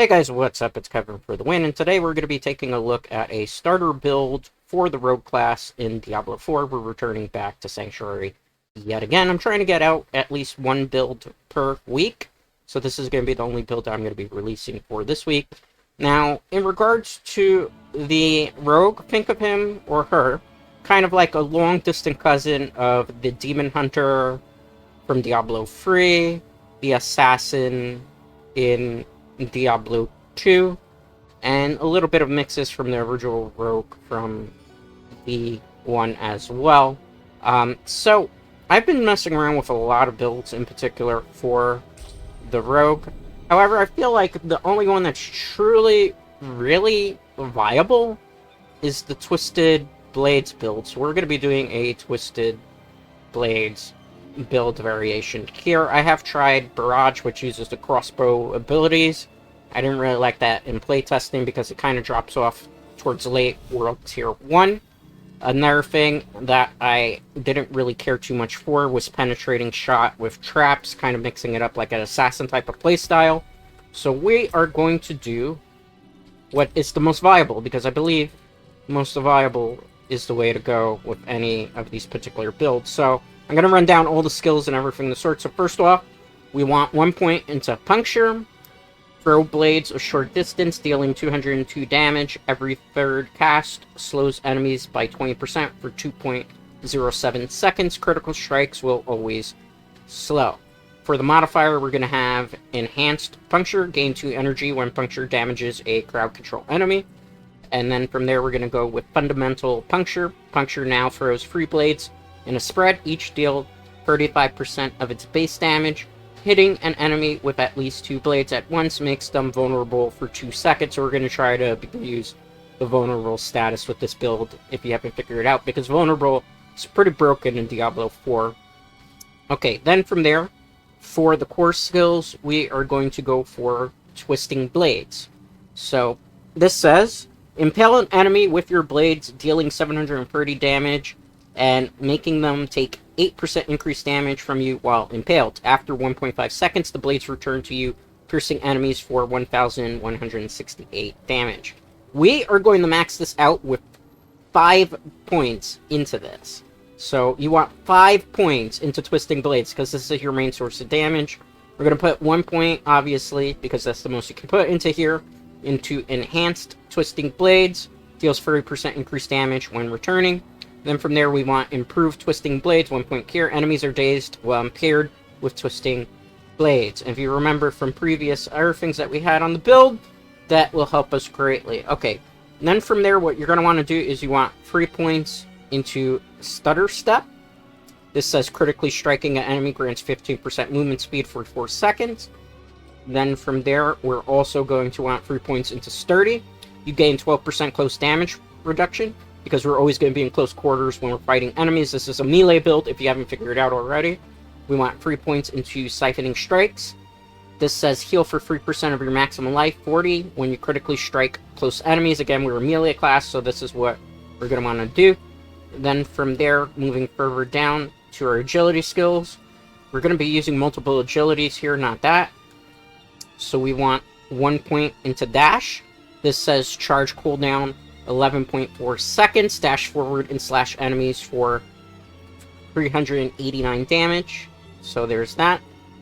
Hey guys, what's up? It's Kevin for the win, and today we're going to be taking a look at a starter build for the Rogue class in Diablo IV. We're returning back to Sanctuary yet again. I'm trying to get out at least one build per week, so this is going to be the only build I'm going to be releasing for this week. Now, in regards to the Rogue, think of him or her kind of like a long-distant cousin of the Demon Hunter from Diablo III, the Assassin in Diablo II, and a little bit of mixes from the original Rogue from V1 as well. So, I've been messing around with a lot of builds in particular for the Rogue. However, I feel like the only one that's truly, really viable is the Twisted Blades build. So we're going to be doing a Twisted Blades build variation here. I have tried Barrage, which uses the crossbow abilities. I didn't really like that in playtesting because it kind of drops off towards late World Tier 1. Another thing that I didn't really care too much for was Penetrating Shot with traps, kind of mixing it up like an assassin type of playstyle. So we are going to do what is the most viable, because I believe most viable is the way to go with any of these particular builds. So I'm going to run down all the skills and everything of the sort. So first off, we want 1 point into Puncture. Throw blades a short distance, dealing 202 damage every third cast. Slows enemies by 20% for 2.07 seconds. Critical strikes will always slow. For the modifier, we're going to have Enhanced Puncture. Gain 2 energy when puncture damages a crowd control enemy. And then from there, we're going to go with Fundamental Puncture. Puncture now throws 3 blades in a spread. Each deal 35% of its base damage. Hitting an enemy with at least 2 blades at once makes them vulnerable for 2 seconds. So we're going to try to use the vulnerable status with this build if you haven't figured it out, because vulnerable is pretty broken in Diablo 4. Okay, then from there, for the core skills, we are going to go for Twisting Blades. So this says, impale an enemy with your blades, dealing 730 damage and making them take 8% increased damage from you while impaled. After 1.5 seconds, the blades return to you, piercing enemies for 1,168 damage. We are going to max this out with 5 points into this. So you want 5 points into Twisting Blades, because this is your main source of damage. We're going to put 1 point, obviously, because that's the most you can put into here, into Enhanced Twisting Blades. Deals 30% increased damage when returning. Then from there, we want Improved Twisting Blades, 1 point cure. Enemies are dazed while impaired with Twisting Blades. And if you remember from previous other things that we had on the build, that will help us greatly. Okay, and then from there, what you're going to want to do is you want 3 points into Stutter Step. This says critically striking an enemy grants 15% movement speed for 4 seconds. Then from there, we're also going to want 3 points into Sturdy. You gain 12% close damage reduction, because we're always going to be in close quarters when we're fighting enemies. This is a melee build, if you haven't figured it out already. We want 3 points into Siphoning Strikes. This says heal for 3% of your maximum life, 40, when you critically strike close enemies. Again, we're a melee class, so this is what we're going to want to do. Then from there, moving further down to our agility skills. We're going to be using multiple agilities here, not that. So we want 1 point into Dash. This says charge cooldown 11.4 seconds, dash forward and slash enemies for 389 damage. So there's that.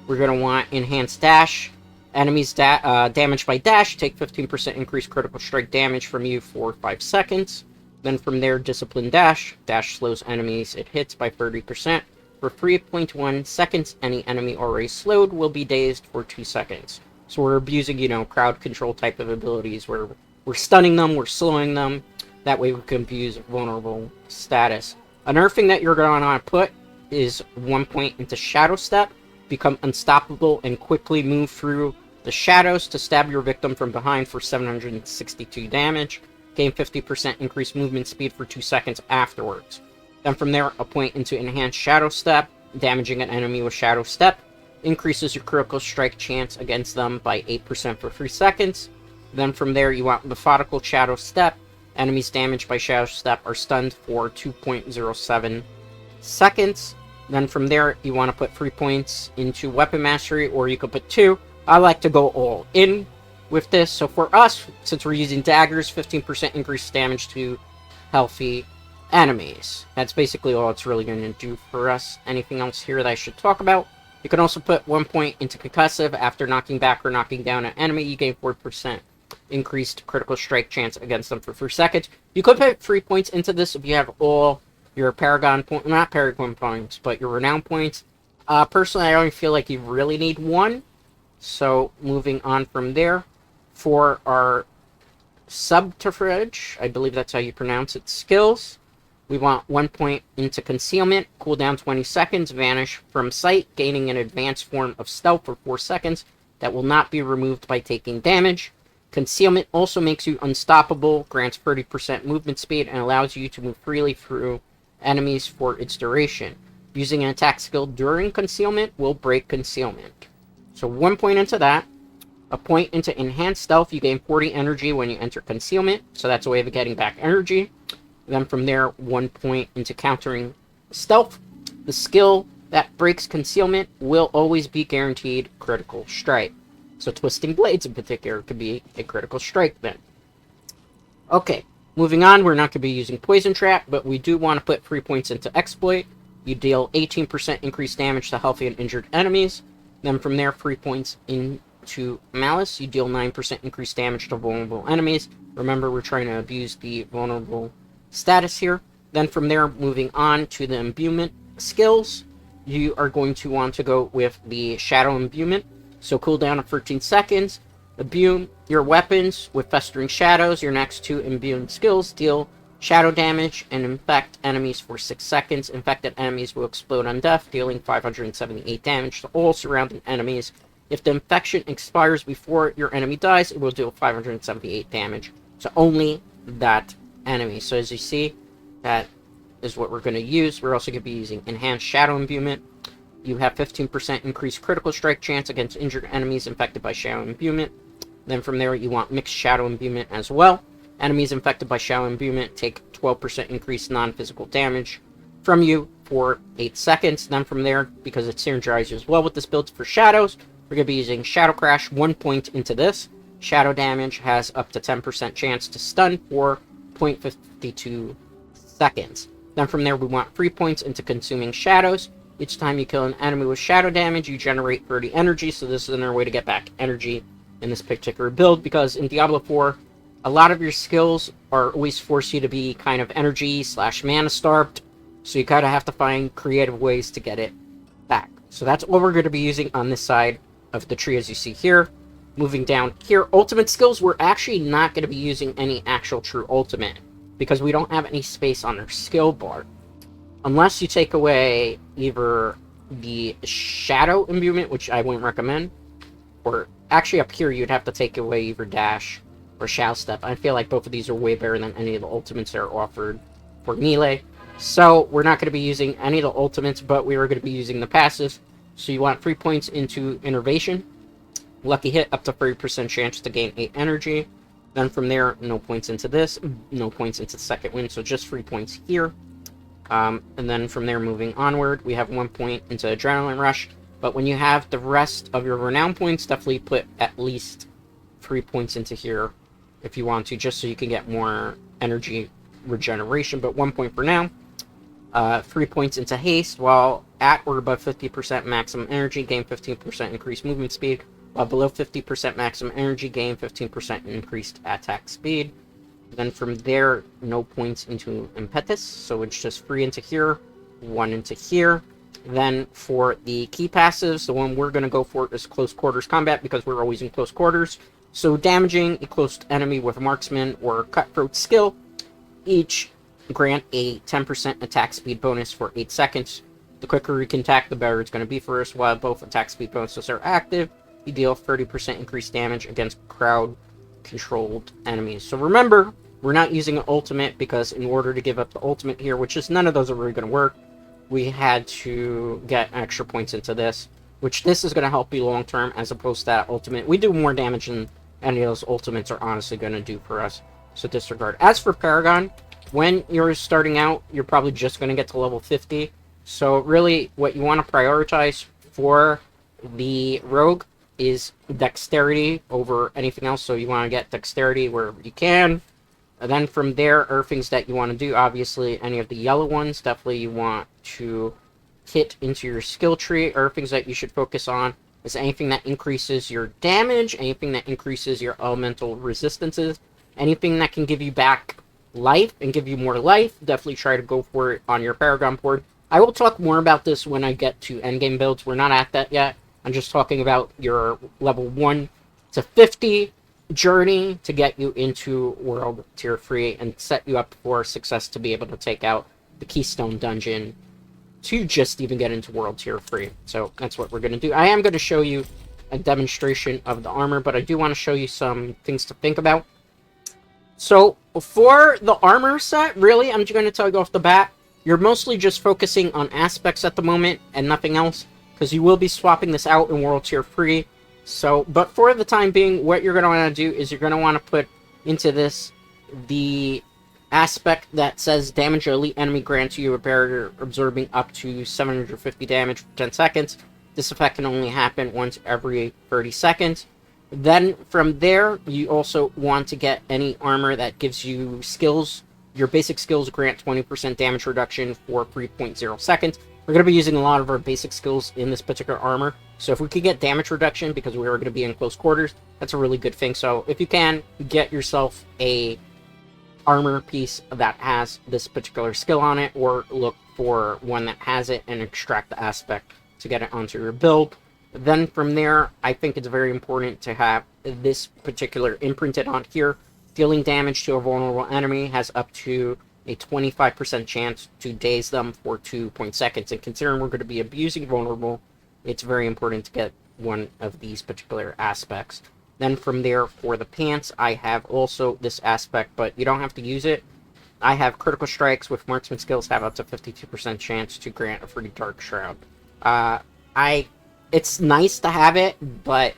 We're going to want Enhanced Dash. Enemies damaged by dash take 15% increased critical strike damage from you for 5 seconds. Then from there, Discipline Dash. Dash slows enemies it hits by 30%. For 3.1 seconds, any enemy already slowed will be dazed for 2 seconds. So we're abusing, crowd control type of abilities where we're stunning them, we're slowing them. That way we can abuse vulnerable status. Another thing that you're going to want to put is 1 point into Shadow Step. Become unstoppable and quickly move through the shadows to stab your victim from behind for 762 damage. Gain 50% increased movement speed for 2 seconds afterwards. Then from there, a point into Enhanced Shadow Step. Damaging an enemy with Shadow Step increases your critical strike chance against them by 8% for 3 seconds. Then from there, you want Methodical Shadow Step. Enemies damaged by Shadow Step are stunned for 2.07 seconds. Then from there, you want to put 3 points into Weapon Mastery, or you could put 2. I like to go all in with this. So for us, since we're using daggers, 15% increased damage to healthy enemies. That's basically all it's really going to do for us. Anything else here that I should talk about? You can also put 1 point into concussive. After knocking back or knocking down an enemy, you gain 4% increased critical strike chance against them for 3 seconds. You could put 3 points into this if you have all your Paragon points, not Paragon points, but your Renown points. Personally, I only feel like you really need 1. So, moving on from there, for our Subterfuge, I believe that's how you pronounce it, skills, we want 1 point into Concealment, cooldown 20 seconds, vanish from sight, gaining an advanced form of stealth for 4 seconds that will not be removed by taking damage. Concealment also makes you unstoppable, grants 30% movement speed, and allows you to move freely through enemies for its duration. Using an attack skill during Concealment will break Concealment. So 1 point into that. A point into Enhanced Stealth, you gain 40 energy when you enter Concealment, so that's a way of getting back energy. Then from there, 1 point into countering Stealth. The skill that breaks Concealment will always be guaranteed critical strike. So Twisting Blades in particular could be a critical strike then. Okay, moving on, we're not going to be using Poison Trap, but we do want to put 3 points into Exploit. You deal 18% increased damage to healthy and injured enemies. Then from there, 3 points into Malice. You deal 9% increased damage to vulnerable enemies. Remember, we're trying to abuse the vulnerable status here. Then from there, moving on to the imbuement skills, you are going to want to go with the Shadow Imbuement. So cooldown of 13 seconds. Imbue your weapons with Festering Shadows. Your next 2 imbued skills deal shadow damage and infect enemies for 6 seconds. Infected enemies will explode on death, dealing 578 damage to all surrounding enemies. If the infection expires before your enemy dies, it will deal 578 damage to only that enemy. So as you see, that is what we're going to use. We're also going to be using Enhanced Shadow Imbuement. You have 15% increased critical strike chance against injured enemies infected by Shadow Imbuement. Then from there, you want Mixed Shadow Imbuement as well. Enemies infected by Shadow Imbuement take 12% increased non-physical damage from you for 8 seconds. Then from there, because it synergizes as well with this build for Shadows, we're going to be using Shadow Crash, 1 point into this. Shadow damage has up to 10% chance to stun for 0.52 seconds. Then from there, we want 3 points into Consuming Shadows. Each time you kill an enemy with shadow damage, you generate 30 energy, so this is another way to get back energy in this particular build, because in Diablo 4, a lot of your skills are always force you to be kind of energy / mana starved, so you kind of have to find creative ways to get it back. So that's what we're going to be using on this side of the tree, as you see here. Moving down here, ultimate skills, we're actually not going to be using any actual true ultimate, because we don't have any space on our skill bar. Unless you take away either the Shadow Imbuement, which I wouldn't recommend, or actually up here you'd have to take away either Dash or Shadow Step. I feel like both of these are way better than any of the ultimates that are offered for melee. So we're not going to be using any of the ultimates, but we are going to be using the passives. So you want 3 points into Innervation. Lucky Hit, up to 30% chance to gain 8 energy. Then from there, no points into this, no points into the second wind, so just 3 points here. And then from there, moving onward, we have 1 point into Adrenaline Rush. But when you have the rest of your Renown points, definitely put at least 3 points into here if you want to, just so you can get more energy regeneration. But 1 point for now. 3 points into Haste. While at or above 50% maximum energy, gain 15% increased movement speed. While below 50% maximum energy, gain 15% increased attack speed. Then from there, no points into Impetus, so it's just 3 into here, 1 into here. Then for the key passives, the one we're going to go for is Close Quarters Combat, because we're always in close quarters. So damaging a close enemy with Marksman or Cutthroat skill, each grant a 10% attack speed bonus for 8 seconds. The quicker we can attack, the better it's going to be for us. While both attack speed bonuses are active, you deal 30% increased damage against crowd-controlled enemies. So remember, we're not using an ultimate, because in order to give up the ultimate here, which is none of those are really going to work, we had to get extra points into this, which this is going to help you long-term, as opposed to that ultimate. We do more damage than any of those ultimates are honestly going to do for us, so disregard. As for Paragon, when you're starting out, you're probably just going to get to level 50, so really what you want to prioritize for the Rogue is dexterity over anything else, so you want to get dexterity wherever you can. And then from there are things that you want to do. Obviously, any of the yellow ones, definitely you want to hit into your skill tree, or things that you should focus on is anything that increases your damage, anything that increases your elemental resistances, anything that can give you back life and give you more life. Definitely try to go for it on your Paragon board. I will talk more about this when I get to endgame builds. We're not at that yet. I'm just talking about your level 1 to 50 journey to get you into World Tier 3 and set you up for success to be able to take out the Keystone Dungeon to just even get into World Tier 3. So that's what we're going to do. I am going to show you a demonstration of the armor, but I do want to show you some things to think about. So for the armor set, really, I'm just going to tell you off the bat, you're mostly just focusing on aspects at the moment and nothing else, because you will be swapping this out in World Tier 3. So, but for the time being, what you're going to want to do is you're going to want to put into this the aspect that says damage elite enemy grants you a barrier absorbing up to 750 damage for 10 seconds. This effect can only happen once every 30 seconds. Then from there, you also want to get any armor that gives you skills. Your basic skills grant 20% damage reduction for 3.0 seconds. We're going to be using a lot of our basic skills in this particular armor. So if we could get damage reduction, because we are going to be in close quarters, that's a really good thing. So if you can, get yourself a armor piece that has this particular skill on it, or look for one that has it and extract the aspect to get it onto your build. Then from there, I think it's very important to have this particular imprinted on here. Dealing damage to a vulnerable enemy has up to a 25% chance to daze them for 2 seconds. And considering we're going to be abusing vulnerable, it's very important to get one of these particular aspects. Then from there, for the pants, I have also this aspect, but you don't have to use it. I have critical strikes with marksman skills have up to 52% chance to grant a free dark shroud. It's nice to have it, but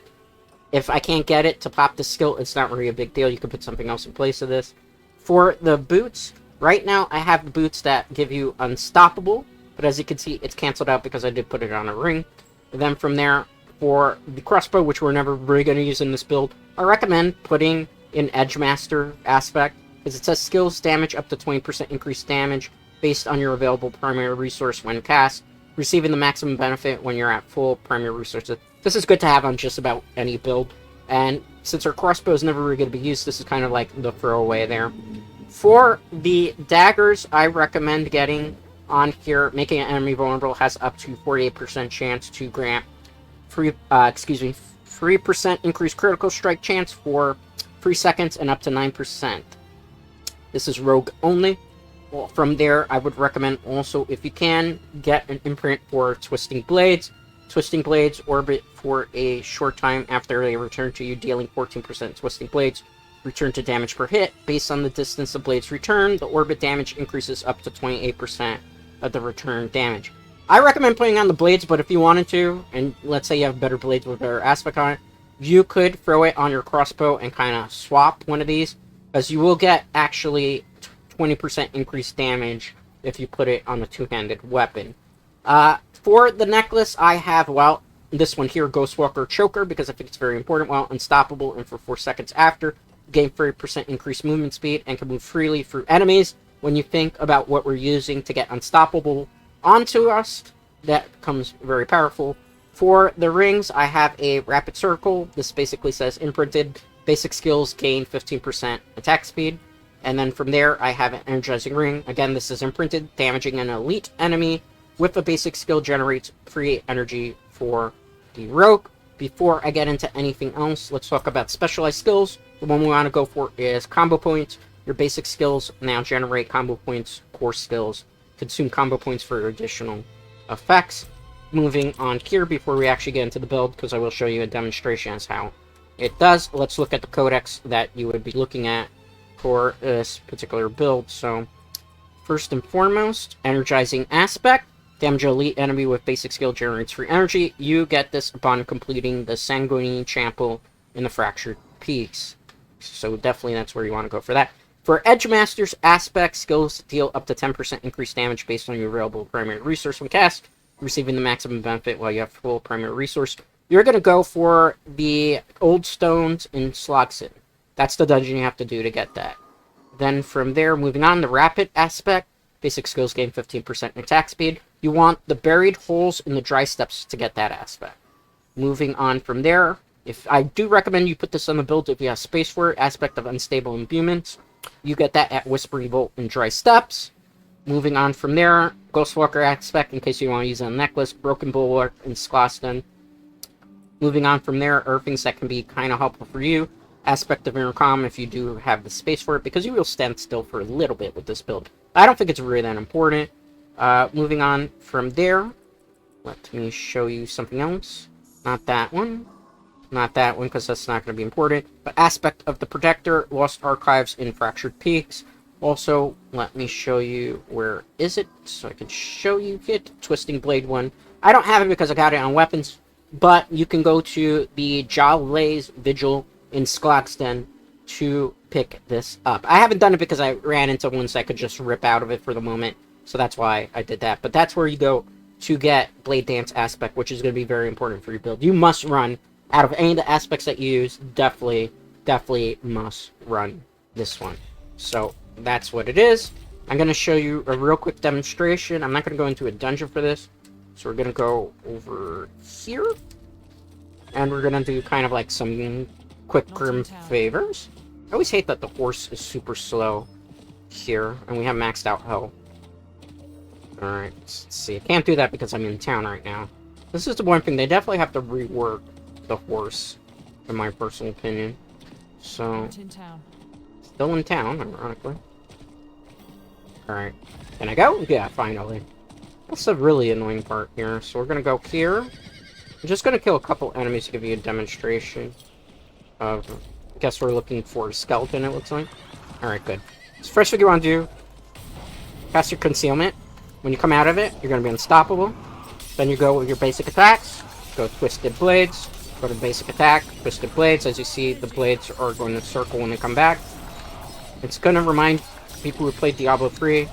if I can't get it to pop the skill, it's not really a big deal. You can put something else in place of this. For the boots, right now I have the boots that give you unstoppable, but as you can see, it's canceled out because I did put it on a ring. And then from there, for the crossbow, which we're never really going to use in this build, I recommend putting an Edgemaster aspect, because it says skills damage up to 20% increased damage based on your available primary resource when cast, receiving the maximum benefit when you're at full primary resources. This is good to have on just about any build, and since our crossbow is never really going to be used, this is kind of like the throwaway there. For the daggers, I recommend getting on here, making an enemy vulnerable has up to 48% chance to grant 3% increased critical strike chance for 3 seconds and up to 9%. This is rogue only. Well, from there, I would recommend also, if you can, get an imprint for Twisting Blades. Twisting Blades orbit for a short time after they return to you, dealing 14% Twisting Blades. Return to damage per hit. Based on the distance the blades return, the orbit damage increases up to 28% of the return damage. I recommend putting on the blades, but if you wanted to, and let's say you have better blades with better aspect on it, you could throw it on your crossbow and kind of swap one of these, because you will get actually 20% increased damage if you put it on the two-handed weapon. For the necklace, I have, well, this one here, Ghostwalker Choker, because I think it's very important. Well, unstoppable, and for 4 seconds after, gain 30% increased movement speed and can move freely through enemies. When you think about what we're using to get unstoppable onto us, that becomes very powerful. For the rings, I have a Rapid Circle. This basically says imprinted. Basic skills gain 15% attack speed. And then from there, I have an Energizing Ring. Again, this is imprinted. Damaging an elite enemy with a basic skill generates free energy for the rogue. Before I get into anything else, let's talk about specialized skills. The one we want to go for is combo points. Your basic skills now generate combo points. Core skills consume combo points for additional effects. Moving on here before we actually get into the build, because I will show you a demonstration as how it does. Let's look at the codex that you would be looking at for this particular build. So first and foremost, Energizing Aspect. Damage elite enemy with basic skill generates free energy. You get this upon completing the Sanguine Trample in the Fractured Piece. So definitely that's where you want to go for that. For Edgemaster's Aspect, skills deal up to 10% increased damage based on your available primary resource when cast, receiving the maximum benefit while you have full primary resource. you're going to go for the Old Stones in Slogson. That's the dungeon you have to do to get that. Then from there, moving on, the Rapid aspect. Basic skills gain 15% in attack speed. You want the Buried Holes in the Dry Steppes to get that aspect. Moving on from there, if I do recommend you put this on the build if you have space for it, aspect of Unstable Imbuements. You get that at Whispering Bolt and Dry Steppes. Moving on from there, Ghostwalker aspect in case you want to use it on Necklace, Broken Bulwark, and Sklosten. Moving on from there are things that can be kind of helpful for you. Aspect of Intercom if you do have the space for it, because you will stand still for a little bit with this build. I don't think it's really that important. Moving on from there, let me show you something else. Not that one. Not that one, because that's not going to be important. But Aspect of the Protector, Lost Archives in Fractured Peaks. Also, let me show you, where is it? So I can show you it. Twisting Blade one. I don't have it because I got it on weapons, but you can go to the Jawlaze Vigil in Skloxden to pick this up. I haven't done it because I ran into ones I could just rip out of it for the moment, so that's why I did that. But that's where you go to get Blade Dance aspect, which is going to be very important for your build. You must run, out of any of the aspects that you use, definitely must run this one. So that's what it is. I'm going to show you a real quick demonstration. I'm not going to go into a dungeon for this, so we're going to go over here, and we're going to do kind of like some quick grim favors. I always hate that the horse is super slow here, and we have maxed out health. Alright, let's see. I can't do that because I'm in town right now. This is the one thing. They definitely have to rework the horse, in my personal opinion. So, still in town, ironically. Alright. Can I go? Yeah, finally. That's the really annoying part here. So we're gonna go here. I'm just gonna kill a couple enemies to give you a demonstration of... I guess we're looking for a skeleton, it looks like. Alright, good. So first thing you want to do, cast your concealment. When you come out of it, you're going to be unstoppable. Then you go with your basic attacks. Go Twisted Blades. Go to basic attack, Twisted Blades. As you see, the blades are going to circle when they come back. It's going to remind people who played Diablo 3,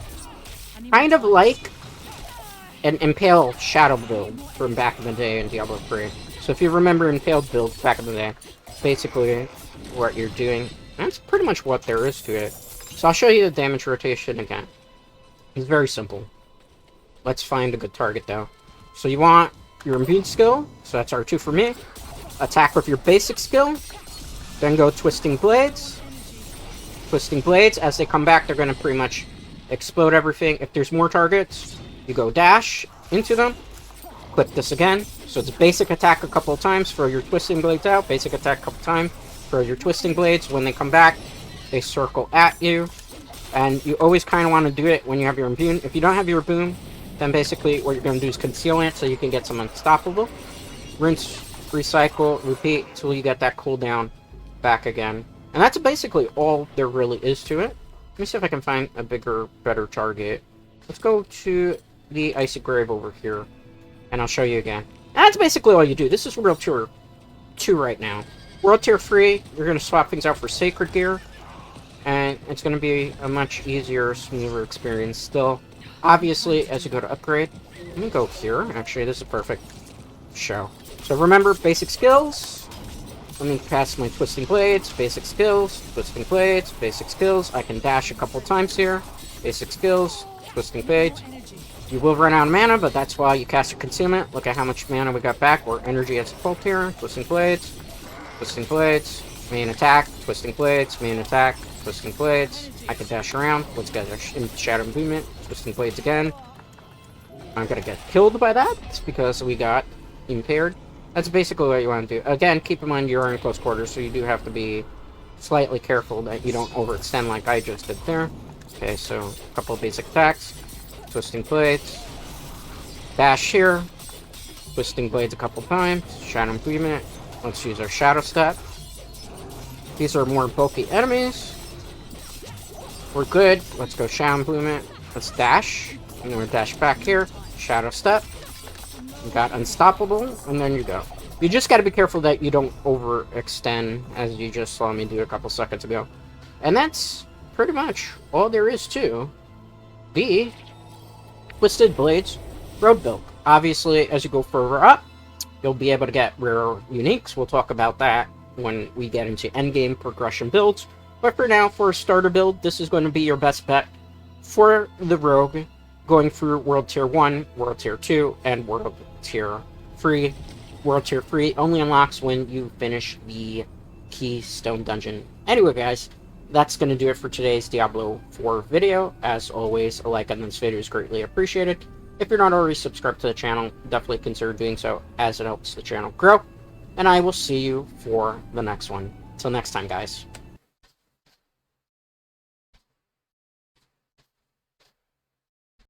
kind of like an Impale Shadow build from back in the day in Diablo 3. So if you remember Impaled builds back in the day, basically what you're doing, that's pretty much what there is to it. So I'll show you the damage rotation again. It's very simple. Let's find a good target, though. So you want your immune skill, so that's R2 for me. Attack with your basic skill. Then go Twisting Blades. Twisting Blades, as they come back, they're going to pretty much explode everything. If there's more targets, you go dash into them. Click this again. So it's basic attack a couple of times, throw your Twisting Blades out. Basic attack a couple of times, throw your Twisting Blades. When they come back, they circle at you. And you always kind of want to do it when you have your immune. If you don't have your boom, then basically what you're going to do is conceal it so you can get some unstoppable. Rinse, recycle, repeat until you get that cooldown back again. And that's basically all there really is to it. Let me see if I can find a bigger, better target. Let's go to the Icy Grave over here, and I'll show you again. And that's basically all you do. This is World Tier 2 right now. World Tier 3, you're going to swap things out for Sacred Gear, and it's going to be a much easier, smoother experience still. Obviously, as you go to upgrade, let me go here. Actually, this is a perfect show. So remember, basic skills. Let me cast my Twisting Blades, basic skills, Twisting Blades, basic skills. I can dash a couple times here. Basic skills, Twisting Blades. You will run out of mana, but that's why you cast your Concealment. Look at how much mana we got back, or energy as default here. Twisting Blades, Twisting Blades, main attack, Twisting Blades, main attack, Twisting Blades. I can dash around. Let's get a Shadow Movement. Twisting Blades again. I'm gonna get killed by that. It's because we got impaired. That's basically what you want to do. Again, keep in mind you're in close quarters, so you do have to be slightly careful that you don't overextend like I just did there. Okay, so a couple of basic attacks. Twisting Blades. Dash here. Twisting Blades a couple times. Shadow Movement. Let's use our Shadow Step. These are more bulky enemies. We're good. Let's go Shadow Movement. Let's dash. And then we're dash back here. Shadow Step. We got Unstoppable. And then you go. You just gotta be careful that you don't overextend, as you just saw me do a couple seconds ago. And that's pretty much all there is to the Twisted Blades road build. Obviously, as you go further up, You'll be able to get rare uniques. We'll talk about that when we get into endgame progression builds. But for now, for a starter build, this is going to be your best bet for the rogue, going through World Tier 1, World Tier 2, and World Tier 3. World Tier 3 only unlocks when you finish the Keystone Dungeon. Anyway, guys, that's going to do it for today's Diablo 4 video. As always, a like on this video is greatly appreciated. If you're not already subscribed to the channel, definitely consider doing so, as it helps the channel grow. And I will see you for the next one. Till next time, guys.